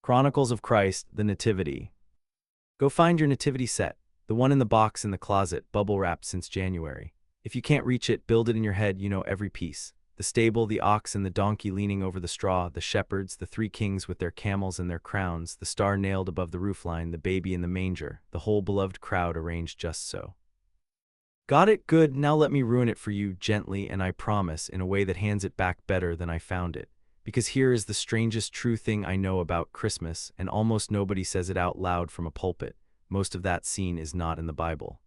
Chronicles of Christ, the Nativity. Go find your nativity set, the one in the box in the closet, bubble wrapped since January. If you can't reach it, build it in your head, you know every piece. The stable, the ox and the donkey leaning over the straw, the shepherds, the three kings with their camels and their crowns, the star nailed above the roofline, the baby in the manger, the whole beloved crowd arranged just so. Got it? Good, now let me ruin it for you, gently, and I promise, in a way that hands it back better than I found it. Because here is the strangest true thing I know about Christmas, and almost nobody says it out loud from a pulpit. Most of that scene is not in the Bible.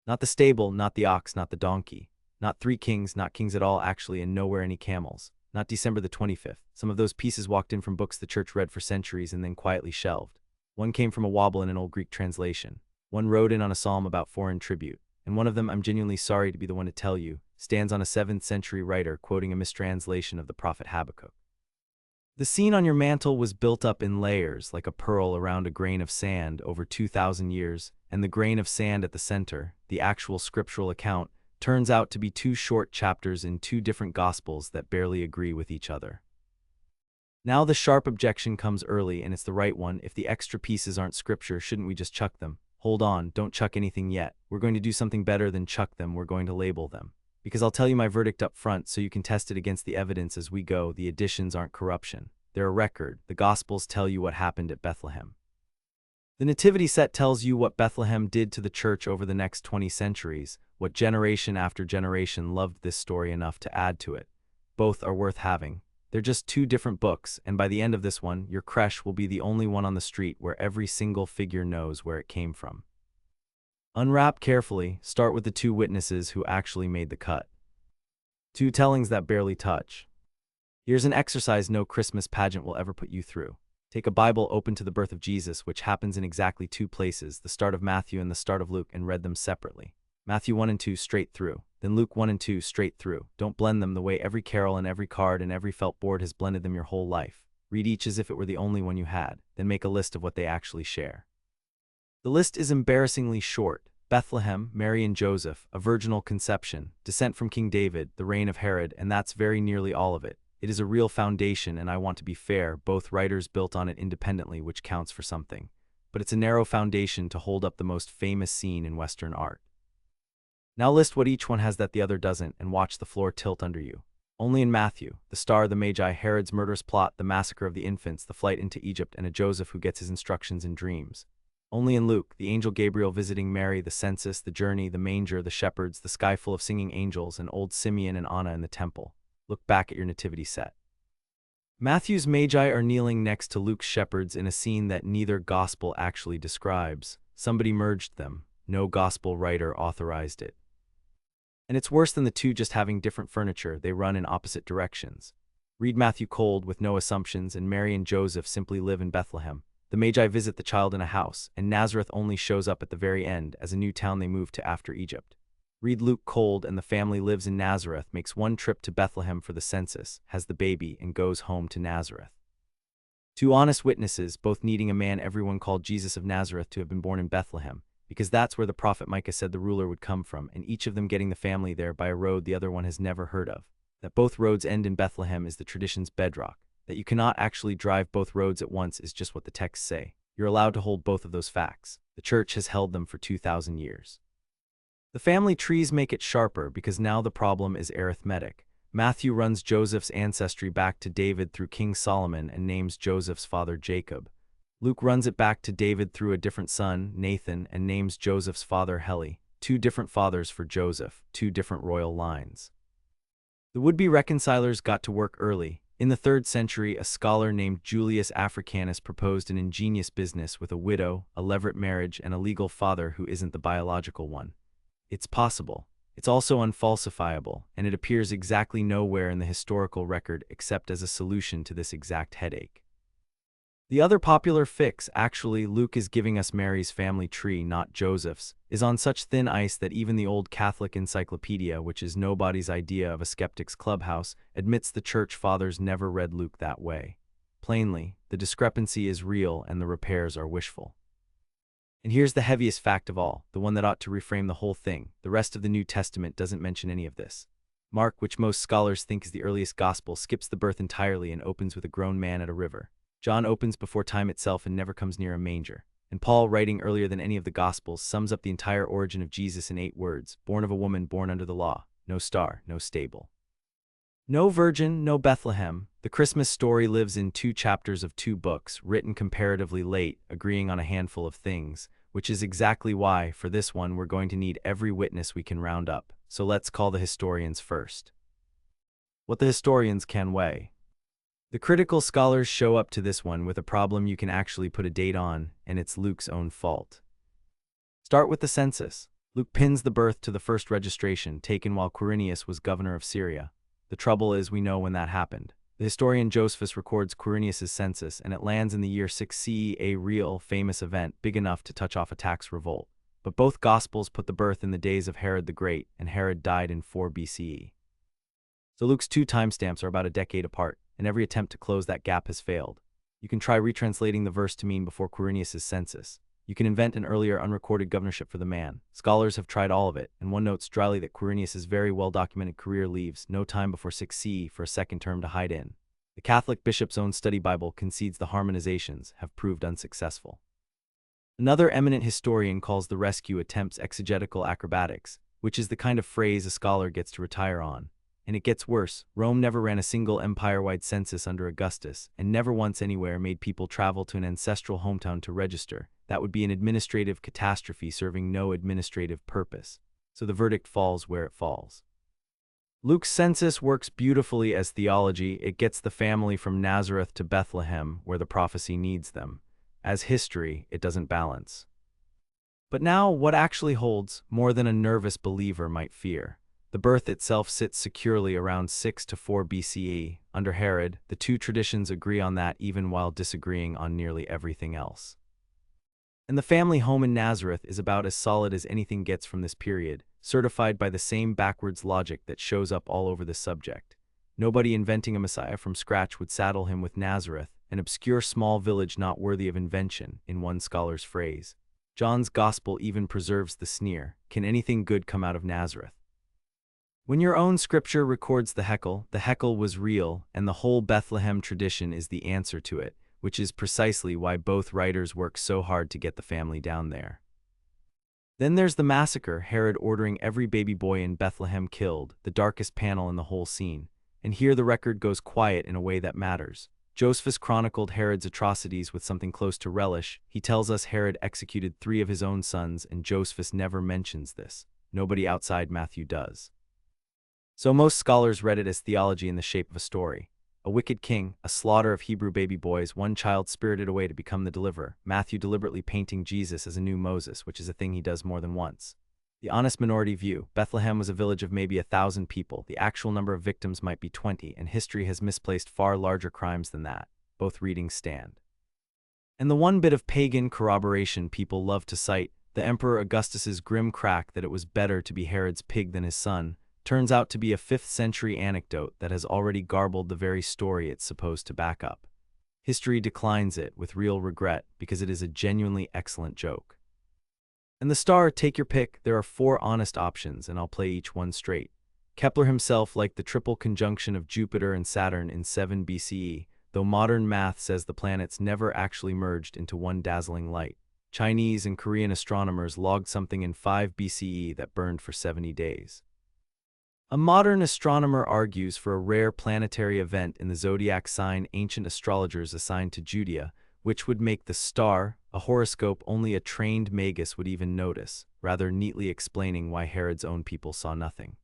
Not the stable, not the ox, not the donkey. Not three kings, not kings at all actually, and nowhere any camels. Not December the 25th. Some of those pieces walked in from books the church read for centuries and then quietly shelved. One came from a wobble in an old Greek translation. One rode in on a psalm about foreign tribute. And one of them, I'm genuinely sorry to be the one to tell you, stands on a 7th century writer quoting a mistranslation of the prophet Habakkuk. The scene on your mantle was built up in layers like a pearl around a grain of sand over 2,000 years, and the grain of sand at the center, the actual scriptural account, turns out to be two short chapters in two different gospels that barely agree with each other. Now the sharp objection comes early, and it's the right one. If the extra pieces aren't scripture, shouldn't we just chuck them? Hold on, don't chuck anything yet. We're going to do something better than chuck them, we're going to label them. Because I'll tell you my verdict up front so you can test it against the evidence as we go. The additions aren't corruption. They're a record. The Gospels tell you what happened at Bethlehem. The Nativity set tells you what Bethlehem did to the church over the next 20 centuries, what generation after generation loved this story enough to add to it. Both are worth having. They're just two different books, and by the end of this one, your creche will be the only one on the street where every single figure knows where it came from. Unwrap carefully, start with the two witnesses who actually made the cut. Two tellings that barely touch. Here's an exercise no Christmas pageant will ever put you through. Take a Bible open to the birth of Jesus, which happens in exactly two places, the start of Matthew and the start of Luke, and read them separately. Matthew 1 and 2 straight through, then Luke 1 and 2 straight through. Don't blend them the way every carol and every card and every felt board has blended them your whole life. Read each as if it were the only one you had, then make a list of what they actually share. The list is embarrassingly short. Bethlehem, Mary and Joseph, a virginal conception, descent from King David, the reign of Herod, and that's very nearly all of it. It is a real foundation, and I want to be fair, both writers built on it independently, which counts for something. But it's a narrow foundation to hold up the most famous scene in Western art. Now list what each one has that the other doesn't, and watch the floor tilt under you. Only in Matthew, the star, the Magi, Herod's murderous plot, the massacre of the infants, the flight into Egypt, and a Joseph who gets his instructions in dreams. Only in Luke, the angel Gabriel visiting Mary, the census, the journey, the manger, the shepherds, the sky full of singing angels, and old Simeon and Anna in the temple. Look back at your nativity set. Matthew's Magi are kneeling next to Luke's shepherds in a scene that neither gospel actually describes. Somebody merged them. No gospel writer authorized it. And it's worse than the two just having different furniture. They run in opposite directions. Read Matthew cold with no assumptions, and Mary and Joseph simply live in Bethlehem. The Magi visit the child in a house, and Nazareth only shows up at the very end as a new town they move to after Egypt. Read Luke cold, and the family lives in Nazareth, makes one trip to Bethlehem for the census, has the baby, and goes home to Nazareth. Two honest witnesses, both needing a man everyone called Jesus of Nazareth to have been born in Bethlehem, because that's where the prophet Micah said the ruler would come from, and each of them getting the family there by a road the other one has never heard of. That both roads end in Bethlehem is the tradition's bedrock. That you cannot actually drive both roads at once is just what the texts say. You're allowed to hold both of those facts. The church has held them for 2,000 years. The family trees make it sharper because now the problem is arithmetic. Matthew runs Joseph's ancestry back to David through King Solomon and names Joseph's father Jacob. Luke runs it back to David through a different son, Nathan, and names Joseph's father Heli. Two different fathers for Joseph, two different royal lines. The would-be reconcilers got to work early. In the 3rd century, a scholar named Julius Africanus proposed an ingenious business with a widow, a levirate marriage, and a legal father who isn't the biological one. It's possible. It's also unfalsifiable, and it appears exactly nowhere in the historical record except as a solution to this exact headache. The other popular fix, actually, Luke is giving us Mary's family tree, not Joseph's, is on such thin ice that even the old Catholic encyclopedia, which is nobody's idea of a skeptic's clubhouse, admits the church fathers never read Luke that way. Plainly, the discrepancy is real and the repairs are wishful. And here's the heaviest fact of all, the one that ought to reframe the whole thing. The rest of the New Testament doesn't mention any of this. Mark, which most scholars think is the earliest gospel, skips the birth entirely and opens with a grown man at a river. John opens before time itself and never comes near a manger. And Paul, writing earlier than any of the Gospels, sums up the entire origin of Jesus in 8 words: born of a woman, born under the law, no star, no stable. No virgin, no Bethlehem. The Christmas story lives in 2 chapters of 2 books, written comparatively late, agreeing on a handful of things, which is exactly why, for this one, we're going to need every witness we can round up. So let's call the historians first. What the historians can weigh. The critical scholars show up to this one with a problem you can actually put a date on, and it's Luke's own fault. Start with the census. Luke pins the birth to the first registration, taken while Quirinius was governor of Syria. The trouble is, we know when that happened. The historian Josephus records Quirinius' census, and it lands in the year 6 CE, a real, famous event, big enough to touch off a tax revolt. But both Gospels put the birth in the days of Herod the Great, and Herod died in 4 BCE. So Luke's 2 timestamps are about a decade apart, and every attempt to close that gap has failed. You can try retranslating the verse to mean before Quirinius' census. You can invent an earlier unrecorded governorship for the man. Scholars have tried all of it, and one notes dryly that Quirinius' very well-documented career leaves no time before 6 CE for a second term to hide in. The Catholic bishop's own study Bible concedes the harmonizations have proved unsuccessful. Another eminent historian calls the rescue attempts exegetical acrobatics, which is the kind of phrase a scholar gets to retire on. And it gets worse. Rome never ran a single empire-wide census under Augustus, and never once anywhere made people travel to an ancestral hometown to register. That would be an administrative catastrophe serving no administrative purpose. So the verdict falls where it falls. Luke's census works beautifully as theology. It gets the family from Nazareth to Bethlehem, where the prophecy needs them. As history, it doesn't balance. But now, what actually holds, more than a nervous believer might fear? The birth itself sits securely around 6 to 4 BCE. Under Herod, the 2 traditions agree on that even while disagreeing on nearly everything else. And the family home in Nazareth is about as solid as anything gets from this period, certified by the same backwards logic that shows up all over the subject. Nobody inventing a Messiah from scratch would saddle him with Nazareth, an obscure small village not worthy of invention, in one scholar's phrase. John's Gospel even preserves the sneer, can anything good come out of Nazareth? When your own scripture records the heckle was real, and the whole Bethlehem tradition is the answer to it, which is precisely why both writers work so hard to get the family down there. Then there's the massacre, Herod ordering every baby boy in Bethlehem killed, the darkest panel in the whole scene. And here the record goes quiet in a way that matters. Josephus chronicled Herod's atrocities with something close to relish. He tells us Herod executed 3 of his own sons, and Josephus never mentions this. Nobody outside Matthew does. So most scholars read it as theology in the shape of a story. A wicked king, a slaughter of Hebrew baby boys, one child spirited away to become the deliverer, Matthew deliberately painting Jesus as a new Moses, which is a thing he does more than once. The honest minority view, Bethlehem was a village of maybe 1,000 people, the actual number of victims might be 20, and history has misplaced far larger crimes than that. Both readings stand. And the one bit of pagan corroboration people love to cite, the Emperor Augustus's grim crack that it was better to be Herod's pig than his son, turns out to be a 5th-century anecdote that has already garbled the very story it's supposed to back up. History declines it with real regret because it is a genuinely excellent joke. And the star, take your pick. There are 4 honest options, and I'll play each one straight. Kepler himself liked the triple conjunction of Jupiter and Saturn in 7 BCE, though modern math says the planets never actually merged into one dazzling light. Chinese and Korean astronomers logged something in 5 BCE that burned for 70 days. A modern astronomer argues for a rare planetary event in the zodiac sign ancient astrologers assigned to Judea, which would make the star, a horoscope only a trained magus would even notice, rather neatly explaining why Herod's own people saw nothing.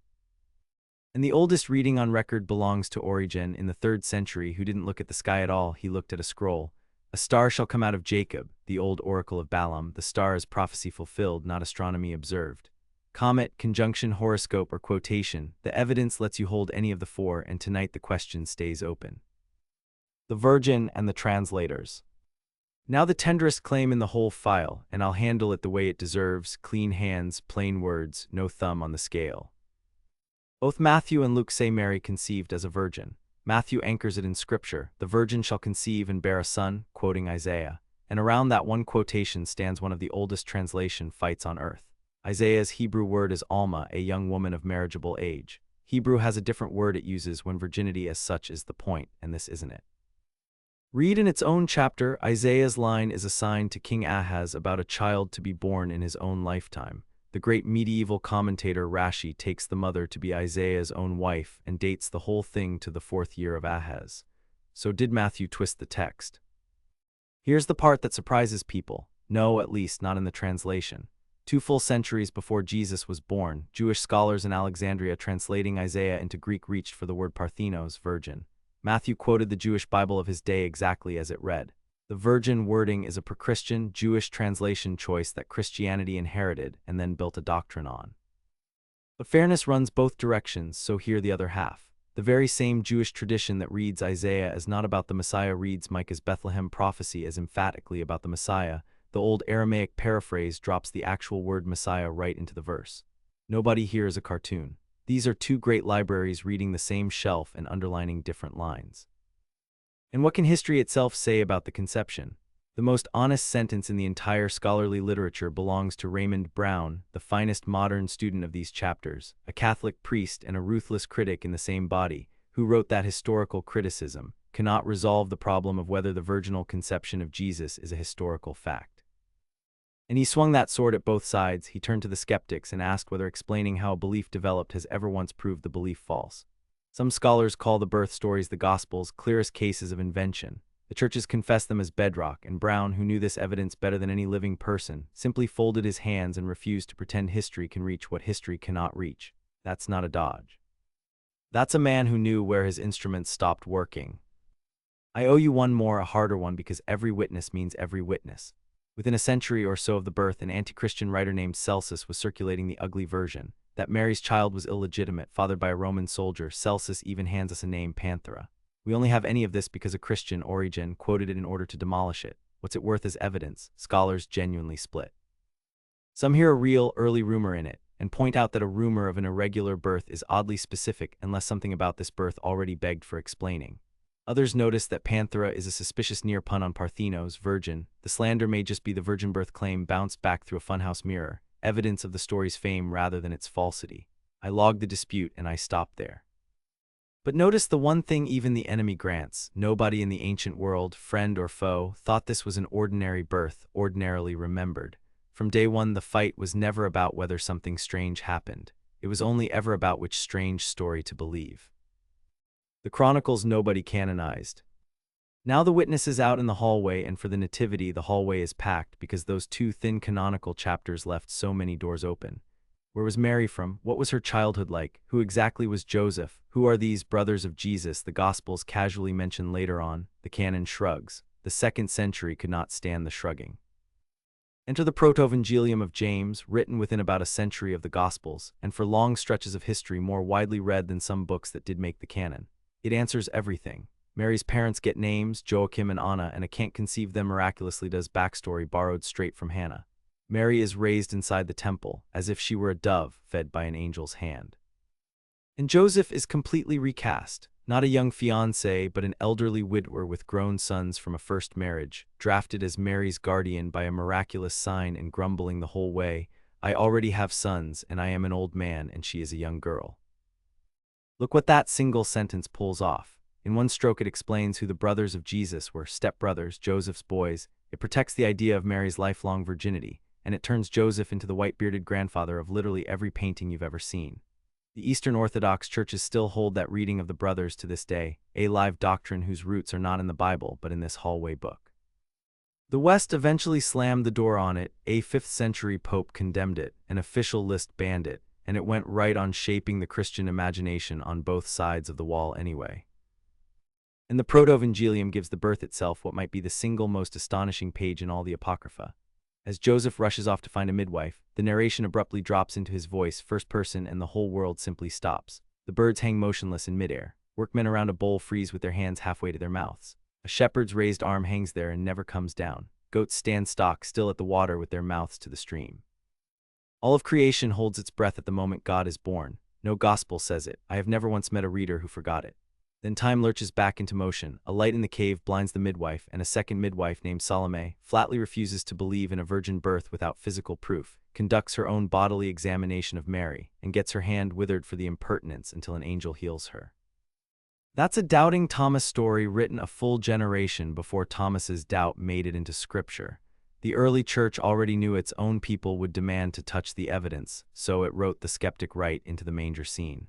And the oldest reading on record belongs to Origen in the 3rd century, who didn't look at the sky at all, he looked at a scroll. A star shall come out of Jacob, the old oracle of Balaam, the star is prophecy fulfilled, not astronomy observed. Comet, conjunction, horoscope, or quotation, the evidence lets you hold any of the 4, and tonight the question stays open. The Virgin and the translators. Now the tenderest claim in the whole file, and I'll handle it the way it deserves, clean hands, plain words, no thumb on the scale. Both Matthew and Luke say Mary conceived as a virgin. Matthew anchors it in Scripture, the virgin shall conceive and bear a son, quoting Isaiah. And around that one quotation stands one of the oldest translation fights on earth. Isaiah's Hebrew word is Alma, a young woman of marriageable age. Hebrew has a different word it uses when virginity as such is the point, and this isn't it. Read in its own chapter, Isaiah's line is assigned to King Ahaz about a child to be born in his own lifetime. The great medieval commentator Rashi takes the mother to be Isaiah's own wife and dates the whole thing to the 4th year of Ahaz. So did Matthew twist the text? Here's the part that surprises people. No, at least not in the translation. 2 full centuries before Jesus was born, Jewish scholars in Alexandria translating Isaiah into Greek reached for the word Parthenos, virgin. Matthew quoted the Jewish Bible of his day exactly as it read. The virgin wording is a pre-Christian Jewish translation choice that Christianity inherited and then built a doctrine on. But fairness runs both directions, so here the other half. The very same Jewish tradition that reads Isaiah as not about the Messiah reads Micah's Bethlehem prophecy as emphatically about the Messiah. The old Aramaic paraphrase drops the actual word Messiah right into the verse. Nobody here is a cartoon. These are 2 great libraries reading the same shelf and underlining different lines. And what can history itself say about the conception? The most honest sentence in the entire scholarly literature belongs to Raymond Brown, the finest modern student of these chapters, a Catholic priest and a ruthless critic in the same body, who wrote that historical criticism cannot resolve the problem of whether the virginal conception of Jesus is a historical fact. And he swung that sword at both sides. He turned to the skeptics and asked whether explaining how a belief developed has ever once proved the belief false. Some scholars call the birth stories the Gospels clearest cases of invention. The churches confess them as bedrock, and Brown, who knew this evidence better than any living person, simply folded his hands and refused to pretend history can reach what history cannot reach. That's not a dodge. That's a man who knew where his instruments stopped working. I owe you one more, a harder one, because every witness means every witness. Within a century or so of the birth, an anti-Christian writer named Celsus was circulating the ugly version, that Mary's child was illegitimate, fathered by a Roman soldier. Celsus even hands us a name, Panthera. We only have any of this because a Christian, Origen, quoted it in order to demolish it. What's it worth as evidence? Scholars genuinely split. Some hear a real, early rumor in it, and point out that a rumor of an irregular birth is oddly specific unless something about this birth already begged for explaining. Others notice that Panthera is a suspicious near pun on Parthenos, virgin. The slander may just be the virgin birth claim bounced back through a funhouse mirror, evidence of the story's fame rather than its falsity. I logged the dispute and I stopped there. But notice the one thing even the enemy grants. Nobody in the ancient world, friend or foe, thought this was an ordinary birth, ordinarily remembered. From day one, the fight was never about whether something strange happened. It was only ever about which strange story to believe. The Chronicles nobody canonized. Now the witness is out in the hallway, and for the Nativity the hallway is packed because those 2 thin canonical chapters left so many doors open. Where was Mary from? What was her childhood like? Who exactly was Joseph? Who are these brothers of Jesus the Gospels casually mention later on? The canon shrugs. The 2nd century could not stand the shrugging. Enter the Protovangelium of James, written within about a century of the Gospels, and for long stretches of history more widely read than some books that did make the canon. It answers everything. Mary's parents get names, Joachim and Anna, and a can't conceive them miraculously does backstory borrowed straight from Hannah. Mary is raised inside the temple, as if she were a dove fed by an angel's hand. And Joseph is completely recast, not a young fiancé but an elderly widower with grown sons from a first marriage, drafted as Mary's guardian by a miraculous sign and grumbling the whole way, "I already have sons, and I am an old man, and she is a young girl." Look what that single sentence pulls off. In one stroke it explains who the brothers of Jesus were, stepbrothers, Joseph's boys. It protects the idea of Mary's lifelong virginity, and it turns Joseph into the white-bearded grandfather of literally every painting you've ever seen. The Eastern Orthodox churches still hold that reading of the brothers to this day, a live doctrine whose roots are not in the Bible but in this hallway book. The West eventually slammed the door on it, a 5th century pope condemned it, an official list banned it, and it went right on shaping the Christian imagination on both sides of the wall anyway. And the Protovangelium gives the birth itself what might be the single most astonishing page in all the Apocrypha. As Joseph rushes off to find a midwife, the narration abruptly drops into his voice, first person, and the whole world simply stops. The birds hang motionless in midair. Workmen around a bowl freeze with their hands halfway to their mouths. A shepherd's raised arm hangs there and never comes down. Goats stand stock still at the water with their mouths to the stream. All of creation holds its breath at the moment God is born. No gospel says it. I have never once met a reader who forgot it. Then time lurches back into motion. A light in the cave blinds the midwife, and a second midwife named Salome flatly refuses to believe in a virgin birth without physical proof, conducts her own bodily examination of Mary, and gets her hand withered for the impertinence until an angel heals her. That's a doubting Thomas story written a full generation before Thomas's doubt made it into scripture. The early church already knew its own people would demand to touch the evidence, so it wrote the skeptic right into the manger scene.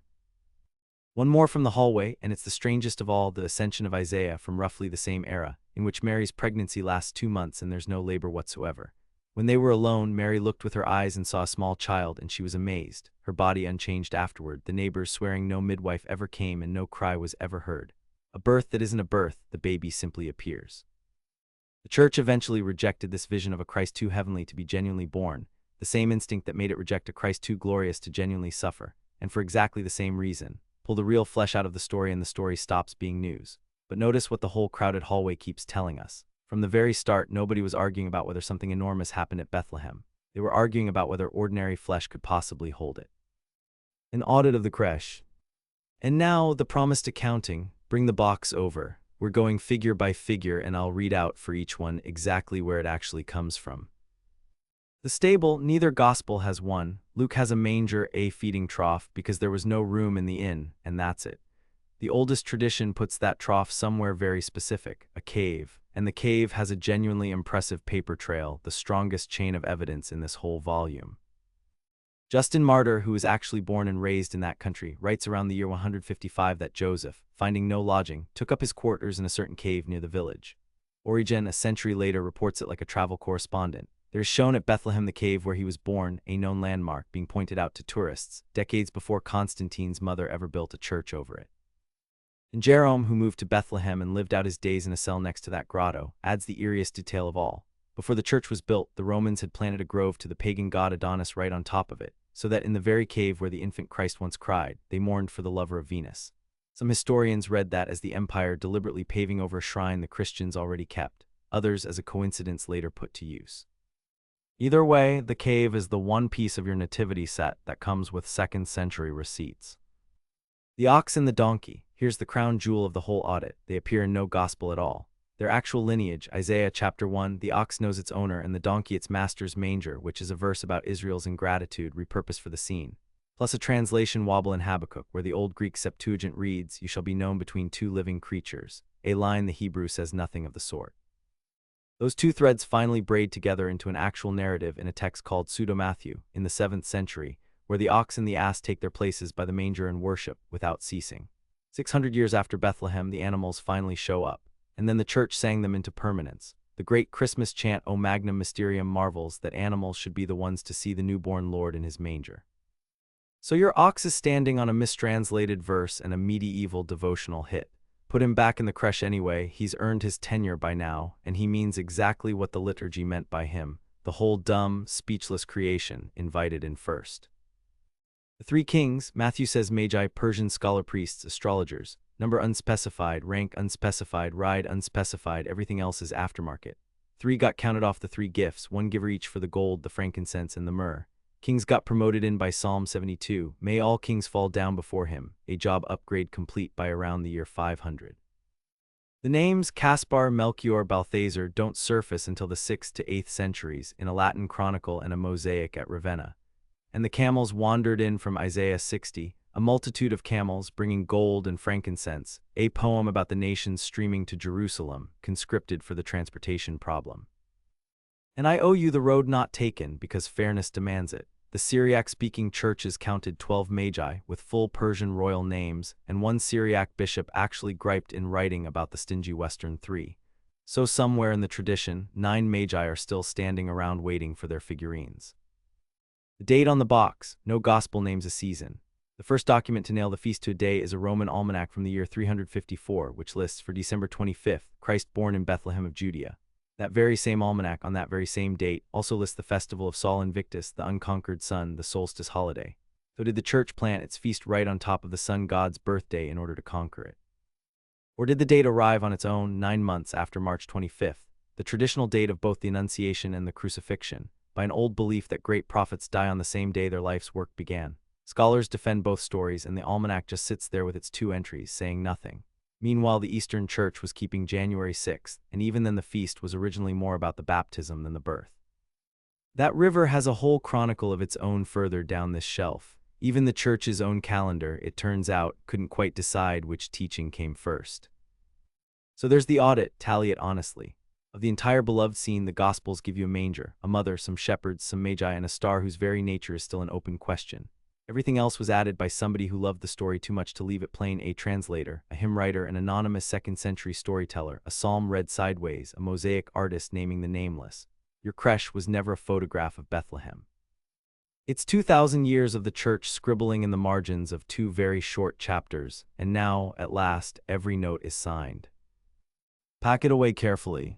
One more from the hallway, and it's the strangest of all, the Ascension of Isaiah from roughly the same era, in which Mary's pregnancy lasts 2 months and there's no labor whatsoever. When they were alone, Mary looked with her eyes and saw a small child, and she was amazed, her body unchanged afterward, the neighbors swearing no midwife ever came and no cry was ever heard. A birth that isn't a birth, the baby simply appears. The church eventually rejected this vision of a Christ too heavenly to be genuinely born, the same instinct that made it reject a Christ too glorious to genuinely suffer, and for exactly the same reason. Pull the real flesh out of the story and the story stops being news. But notice what the whole crowded hallway keeps telling us. From the very start, nobody was arguing about whether something enormous happened at Bethlehem. They were arguing about whether ordinary flesh could possibly hold it. An audit of the creche. And now, the promised accounting. Bring the box over. We're going figure by figure, and I'll read out for each one exactly where it actually comes from. The stable, neither gospel has one. Luke has a manger, a feeding trough, because there was no room in the inn, and that's it. The oldest tradition puts that trough somewhere very specific, a cave, and the cave has a genuinely impressive paper trail, the strongest chain of evidence in this whole volume. Justin Martyr, who was actually born and raised in that country, writes around the year 155 that Joseph, finding no lodging, took up his quarters in a certain cave near the village. Origen, a century later, reports it like a travel correspondent. There is shown at Bethlehem the cave where he was born, a known landmark, being pointed out to tourists, decades before Constantine's mother ever built a church over it. And Jerome, who moved to Bethlehem and lived out his days in a cell next to that grotto, adds the eeriest detail of all. Before the church was built, the Romans had planted a grove to the pagan god Adonis right on top of it, so that in the very cave where the infant Christ once cried, they mourned for the lover of Venus. Some historians read that as the empire deliberately paving over a shrine the Christians already kept, others as a coincidence later put to use. Either way, the cave is the one piece of your nativity set that comes with 2nd century receipts. The ox and the donkey. Here's the crown jewel of the whole audit. They appear in no gospel at all. Their actual lineage, Isaiah chapter 1, the ox knows its owner and the donkey its master's manger, which is a verse about Israel's ingratitude repurposed for the scene. Plus a translation wobble in Habakkuk, where the Old Greek Septuagint reads, "You shall be known between two living creatures," a line the Hebrew says nothing of the sort. Those two threads finally braid together into an actual narrative in a text called Pseudo-Matthew in the 7th century, where the ox and the ass take their places by the manger and worship without ceasing. 600 years after Bethlehem, the animals finally show up, and then the church sang them into permanence. The great Christmas chant, O Magnum Mysterium, marvels that animals should be the ones to see the newborn Lord in his manger. So your ox is standing on a mistranslated verse and a medieval devotional hit. Put him back in the creche anyway, he's earned his tenure by now, and he means exactly what the liturgy meant by him, the whole dumb, speechless creation, invited in first. The 3 kings, Matthew says magi, Persian scholar priests, astrologers, number unspecified, rank unspecified, ride unspecified, everything else is aftermarket. 3 got counted off the 3 gifts, 1 giver each for the gold, the frankincense, and the myrrh. Kings got promoted in by Psalm 72, may all kings fall down before him, a job upgrade complete by around the year 500. The names Caspar, Melchior, Balthazar don't surface until the 6th to 8th centuries in a Latin chronicle and a mosaic at Ravenna. And the camels wandered in from Isaiah 60, a multitude of camels bringing gold and frankincense, a poem about the nations streaming to Jerusalem, conscripted for the transportation problem. And I owe you the road not taken because fairness demands it. The Syriac-speaking churches counted 12 magi with full Persian royal names, and 1 Syriac bishop actually griped in writing about the stingy Western 3. So somewhere in the tradition, 9 magi are still standing around waiting for their figurines. The date on the box, no gospel names a season. The first document to nail the feast to a day is a Roman almanac from the year 354, which lists for December 25th, Christ born in Bethlehem of Judea. That very same almanac on that very same date also lists the festival of Sol Invictus, the unconquered sun, the solstice holiday. So did the church plant its feast right on top of the sun god's birthday in order to conquer it? Or did the date arrive on its own 9 months after March 25th, the traditional date of both the Annunciation and the Crucifixion, by an old belief that great prophets die on the same day their life's work began? Scholars defend both stories, and the almanac just sits there with its 2 entries, saying nothing. Meanwhile, the Eastern Church was keeping January 6th, and even then the feast was originally more about the baptism than the birth. That river has a whole chronicle of its own further down this shelf. Even the church's own calendar, it turns out, couldn't quite decide which teaching came first. So there's the audit, tally it honestly. Of the entire beloved scene, the Gospels give you a manger, a mother, some shepherds, some magi, and a star whose very nature is still an open question. Everything else was added by somebody who loved the story too much to leave it plain: a translator, a hymn writer, an anonymous second-century storyteller, a psalm read sideways, a mosaic artist naming the nameless. Your creche was never a photograph of Bethlehem. It's 2,000 years of the church scribbling in the margins of two very short chapters, and now, at last, every note is signed. Pack it away carefully.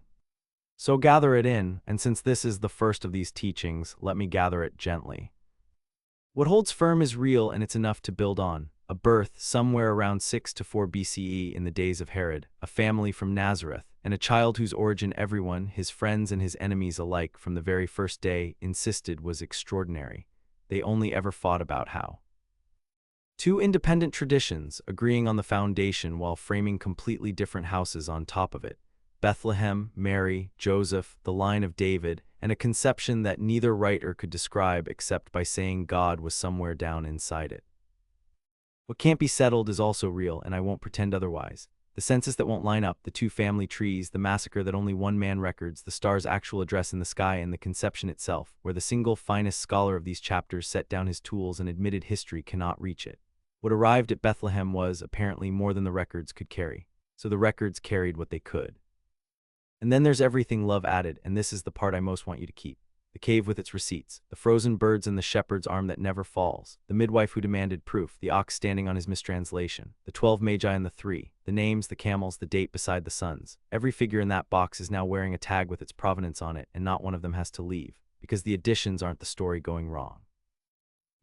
So gather it in, and since this is the first of these teachings, let me gather it gently. What holds firm is real, and it's enough to build on. A birth somewhere around 6 to 4 BCE in the days of Herod, a family from Nazareth, and a child whose origin everyone, his friends and his enemies alike from the very first day, insisted was extraordinary. They only ever fought about how. Two independent traditions agreeing on the foundation while framing completely different houses on top of it. Bethlehem, Mary, Joseph, the line of David, and a conception that neither writer could describe except by saying God was somewhere down inside it. What can't be settled is also real, and I won't pretend otherwise. The census that won't line up, the two family trees, the massacre that only one man records, the star's actual address in the sky, and the conception itself, where the single finest scholar of these chapters set down his tools and admitted history cannot reach it. What arrived at Bethlehem was, apparently, more than the records could carry. So the records carried what they could. And then there's everything love added, and this is the part I most want you to keep. The cave with its receipts, the frozen birds and the shepherd's arm that never falls, the midwife who demanded proof, the ox standing on his mistranslation, the 12 magi and the 3, the names, the camels, the date beside the suns. Every figure in that box is now wearing a tag with its provenance on it, and not one of them has to leave, because the additions aren't the story going wrong.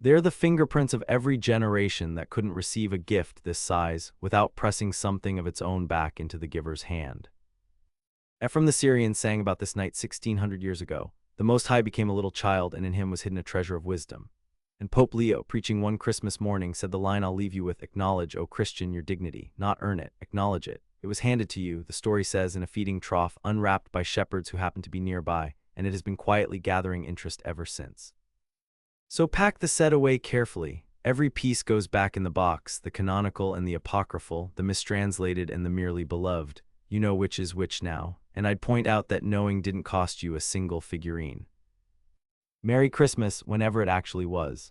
They're the fingerprints of every generation that couldn't receive a gift this size without pressing something of its own back into the giver's hand. Ephraim the Syrian sang about this night 1,600 years ago. The Most High became a little child, and in him was hidden a treasure of wisdom. And Pope Leo, preaching one Christmas morning, said the line I'll leave you with: acknowledge, O Christian, your dignity, not earn it, acknowledge it. It was handed to you, the story says, in a feeding trough, unwrapped by shepherds who happened to be nearby, and it has been quietly gathering interest ever since. So pack the set away carefully. Every piece goes back in the box, the canonical and the apocryphal, the mistranslated and the merely beloved. You know which is which now, and I'd point out that knowing didn't cost you a single figurine. Merry Christmas, whenever it actually was.